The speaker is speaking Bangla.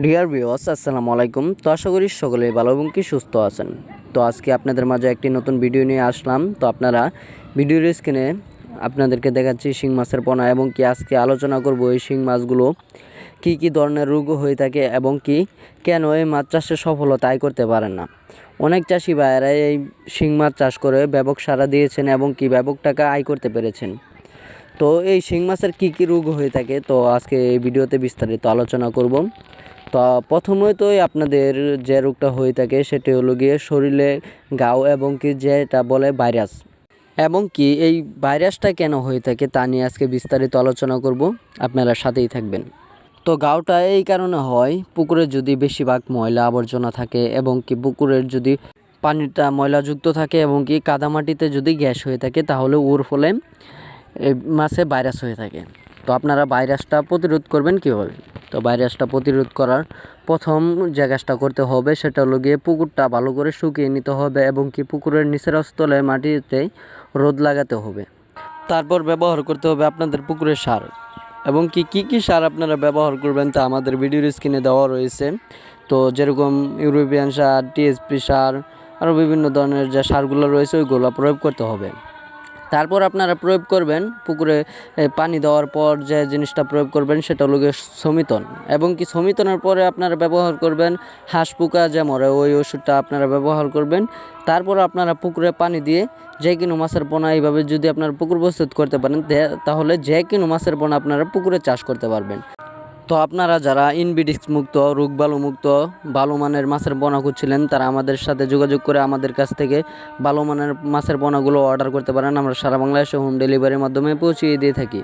ডিয়ার ভিউয়ার্স, আসসালামু আলাইকুম। তো আশা করি সকলেই ভালো এবং কি সুস্থ আছেন। তো আজকে আপনাদের মাঝে একটি নতুন ভিডিও নিয়ে আসলাম। তো আপনারা ভিডিওর স্ক্রিনে আপনাদেরকে দেখাচ্ছি শিং মাছের পোনা এবং কি আজকে আলোচনা করব এই শিং মাছগুলো কি ধরনের রোগ হয়ে থাকে এবং কি কেন এই মাছ চাষে সফলতা আয় করতে পারেন না। অনেক চাষি ভাইয়েরা এই শিং মাছ চাষ করে ব্যাপক সাড়া দিয়েছেন এবং কি ব্যাপক টাকা আয় করতে পেরেছেন। তো এই শিং মাছের কি রোগ হয়ে থাকে, তো আজকে এই ভিডিওতে বিস্তারিত আলোচনা করব। তো প্রথমতই আপনাদের যে রোগটা হয়ে থাকে সেটি হলো গিয়ে শরীরে ঘাও এবং কি যেটা বলে ভাইরাস, এবং কি এই ভাইরাসটা কেন হয়ে থাকে তা নিয়ে আজকে বিস্তারিত আলোচনা করব। আপনারা সাথেই থাকবেন। তো ঘাওটা এই কারণে হয়, পুকুরে যদি বেশিরভাগ ময়লা আবর্জনা থাকে এবং কি পুকুরের যদি পানিটা ময়লাযুক্ত থাকে এবং কি কাদামাটিতে যদি গ্যাস হয়ে থাকে, তাহলে ওর ফলে এই মাছে ভাইরাস হয়ে থাকে। তো আপনারা ভাইরাসটা প্রতিরোধ করবেন কীভাবে? তো ভাইরাসটা প্রতিরোধ করার প্রথম যে কাজটা করতে হবে সেটা হলো গিয়ে পুকুরটা ভালো করে শুকিয়ে নিতে হবে এবং কি পুকুরের নিচের স্থলে মাটিতে রোদ লাগাতে হবে। তারপর ব্যবহার করতে হবে আপনাদের পুকুরের সার, এবং কি সার আপনারা ব্যবহার করবেন তা আমাদের ভিডিওর স্ক্রিনে দেওয়া রয়েছে। তো যেরকম ইউরোপিয়ান সার, টিএসপি সার, আরও বিভিন্ন ধরনের যে সারগুলো রয়েছে ওইগুলো প্রয়োগ করতে হবে। তারপর আপনারা প্রয়োগ করবেন পুকুরে পানি দেওয়ার পর যে জিনিসটা প্রয়োগ করবেন সেটা হলো গিয়ে সমিতন, এবং কি সমিতনের পরে আপনারা ব্যবহার করবেন হাঁস পোকা যে মরে ওই ওষুধটা আপনারা ব্যবহার করবেন। তারপর আপনারা পুকুরে পানি দিয়ে যে কোনো মাছের পোনা এইভাবে যদি আপনারা পুকুর প্রস্তুত করতে পারেন তাহলে যে কোনো মাছের পোনা আপনারা পুকুরে চাষ করতে পারবেন। তো আপনারা যারা ইনবিডিক্স মুক্ত, রোগবালু মুক্ত ভালো মানের মাছের পোনা খুঁজছিলেন তারা আমাদের সাথে যোগাযোগ করে আমাদের কাছ থেকে ভালো মানের মাছের পোনাগুলো অর্ডার করতে পারেন। আমরা সারা বাংলাদেশে হোম ডেলিভারির মাধ্যমে পৌঁছিয়ে দিয়ে থাকি।